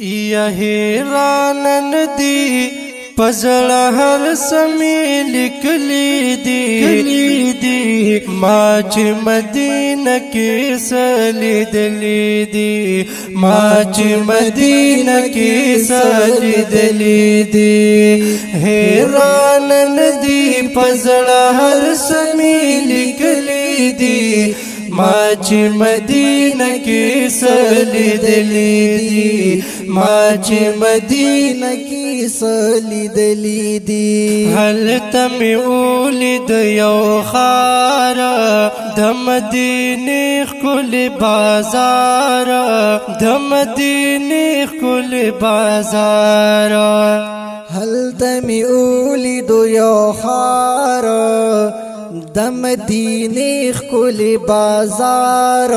یا حیرانن دی پزړه هر سمې لیکلي دي ما چې مدینه کې سلیدلي دي ما چې مدینه کې سلیدلي دي حیرانن دی پزړه هر سمې لیکلي دي ما چې مدینه کې سلیدلي دي ما چې مدینه کې سلیدلي دي هلته مې ولید یو ښار د مدینې ښکلی بازار د مدینې ښکلی بازار هلته مې ولید یو ښار د مدینې ښکلی بازار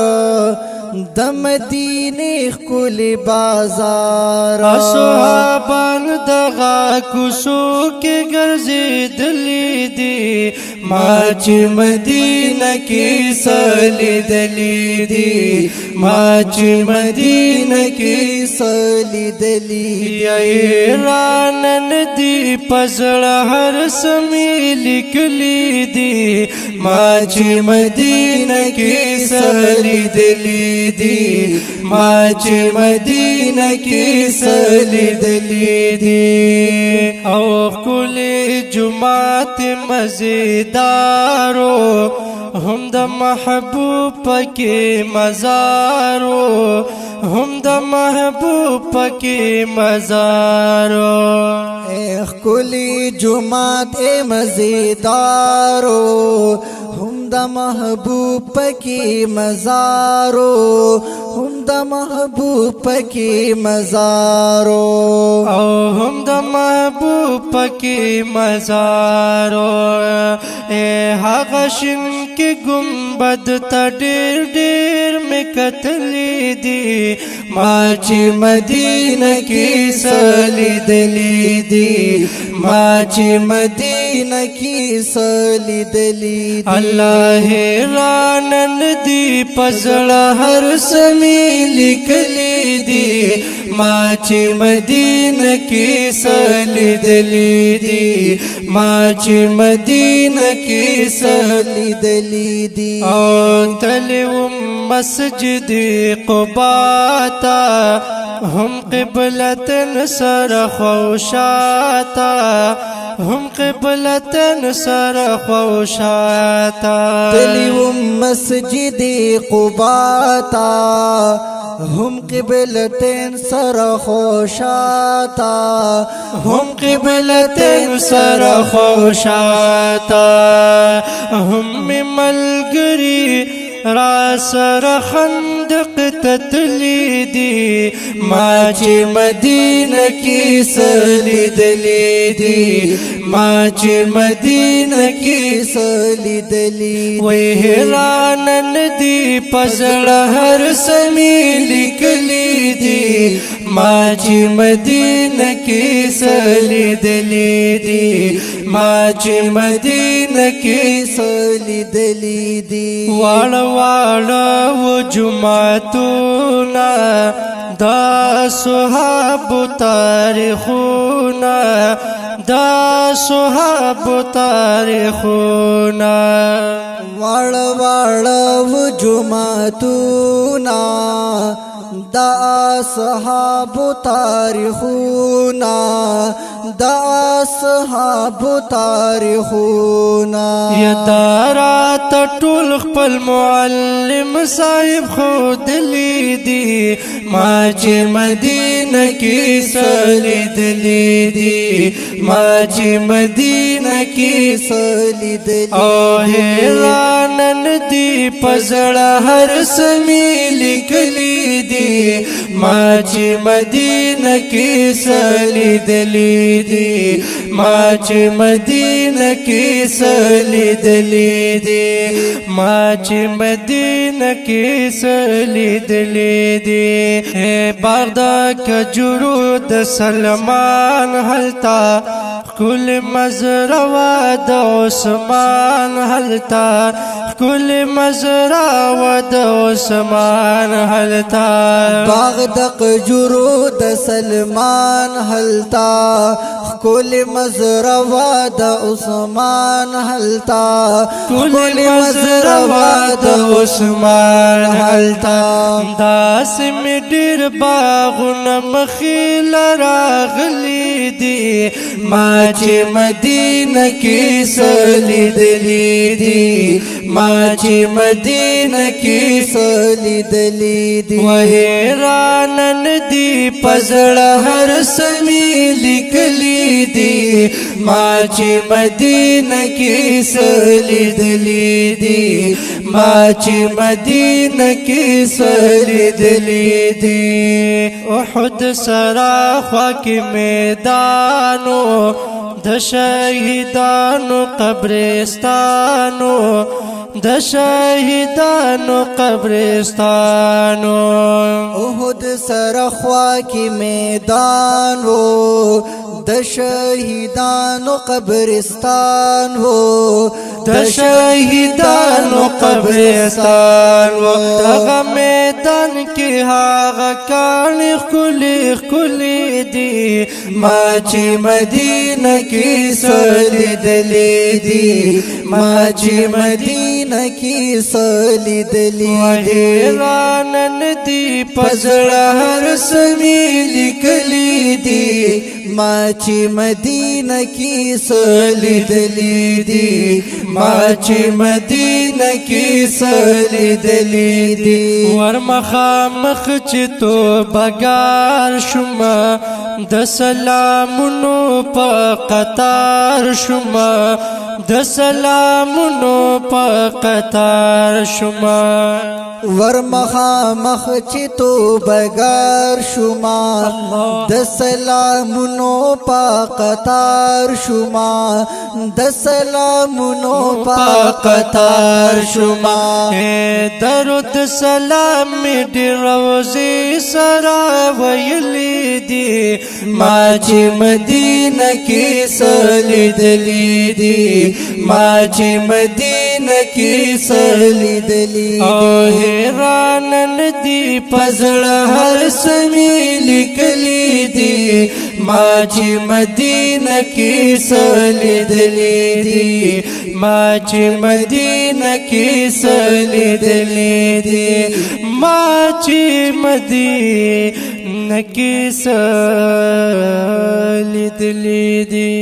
د مدینې ښکلی بازار اصحابان دغه کوڅو کې ګرځېدلي دي ما چې مدینه کې سلیدلي دي ما چې مدینه کې سلیدلي یا حیرانن دی پزړه هر سمې لیکلي دي ما چې مدینه کې سلیدلي دي ما چې مدینه کې سلیدلي دي او ښکلی جومات مزیدارو هم د محبوب پکې مزارو هم د محبوب پکې مزارو ښکلی جومات مزیدارو هم د محبوب پکې مزارو هم د محبوب پکې مزارو او هم د محبوب پکې مزارو هغه شین کې ګنبد ته ډېر ډېر مې کتلي دي ما چې مدینه کې سلیدلي دي ما چې مدینه کې سلیدلي دي الله حیرانن دی پزړه هر سمې لیکلي دي ما چې مدینه کې سلیدلي دي ما چې مدینه کې سلیدلي دي او تلوم مسجد قباء تا هم قبلتن سر خوشاتا هم قبلتن سر خوشاتا تلوم مسجد قباء تا هم قبلتن سر خوشاتا هم قبلتن سر خوشاتا هم ملګری را سر خندق تتلی دي ما چې مدینه کې سلیدلي دي ما چې مدینه کې سلیدلي وای حیرانن دی پزړه هر سمې لیکلي دي ما چې مدینه کې سلیدلي دي ما چې مدینه کې سلیدلي دي واړه و جمعتونا دا صحابو تاریخونا دا صحابو تاریخونا واړه و جمعتونا دا صحابو تاریخونا دا صحابو تاریخونا یدارات ټول خپل معلم صاحب خودلی دي ما چې مدینه کې سلیدلي دي ما چې مدینه کې سلیدلي او حیرانن دی پزړه هر سمې لیکلي دي ما چې مدینه کې سلیدلي دي ما چې مدینه کې سلیدلي دي ما چې مدینه کې سلیدلي دي باغ د کجورو د سلمان هلتا کل مزرعه د عثمان هلتا کل مزرعه د عثمان هلتا باغ د قجرو د سلمان هلتا کل مزرعه د عثمان هلتا کل مزرعه د عثمان هلتا داس می ډیر باغونه مخیل راغلی دی ما چې مدینه کې سلیدلی دی ما چې مدینه کې سلیدلی دی وحیرانن دی پزړه هر سمی لیکلی دی ما چې مدینه کې سلیدلی دی ما چې مدینه کې سلیدلی دی احد سرا خوا کې میدانو د شهیدانو قبرستانو د شهیدانو قبرستانو احد سرخوا کی میدان ہو د شهیدانو قبرستان ہو د شهیدانو قبرستان و دغه میدان کې هغه کاڼي ښکلي ښکلي دي ما چې مدینه کې سلیدلی دي ما چې مدینه کی سلیدلی وحیرانن دی پزړه هر سمی لیکلی دی ما چې مدینه کی سلیدلی دی ما چې مدینه کې سلیدلی دی ورمخامخ چې تو بګار شوما د سلامونو په قطار شوما د سلامونو په قطار شوما ورمخامخ چې تو بګار شوما د سلامونو په قطار شوما د سلامونو په قطار شوما درود سلام می دی روزي سرا ویلی دی ما چې مدینه کې سلیدلی دی ما چې مدینه کې سلیدلی او حیرانن دی پزړه هر سمی لیکلی دی ما چې مدینه کې سلیدلی دی ما چې مدینه کې سلیدلی دی ما چې مدینه کې سلیدلی دی